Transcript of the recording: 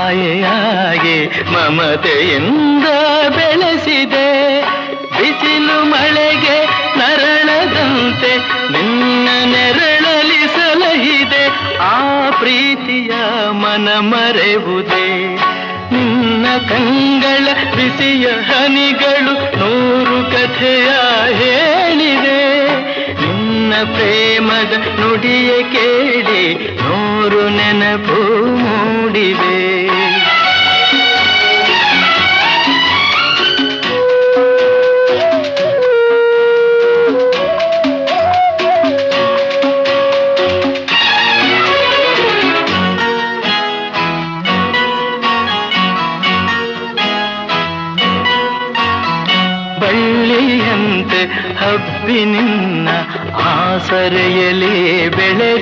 ಮಾಯೆಯಾಗಿ ಮಮತೆಯಿಂದ ಬೆಳೆಸಿದೆ. ಬಿಸಿಲು ಮಳೆಗೆ ನರಳದಂತೆ ನಿನ್ನ ನೆರಳಲಿ ಸಲಹಿದೆ. ಆ ಪ್ರೀತಿಯ ಮನ ಮರೆವುದೇ. ನಿನ್ನ ಕಂಗಳ ಬಿಸಿಯ ಹನಿಗಳು 100 ಕಥೆಯ ಹೇಳಿವೆ. ನಿನ್ನ ಪ್ರೇಮದ ನುಡಿಯ ಕೇಳಿ 100 ನೆನಪು ಮೂಡಿವೆ. ಬಳ್ಳಿಯಂತೆ ಹಬ್ಬಿ ನಿನ್ನ ಆಸರೆಯಲ್ಲಿ ಬೆಳೆದ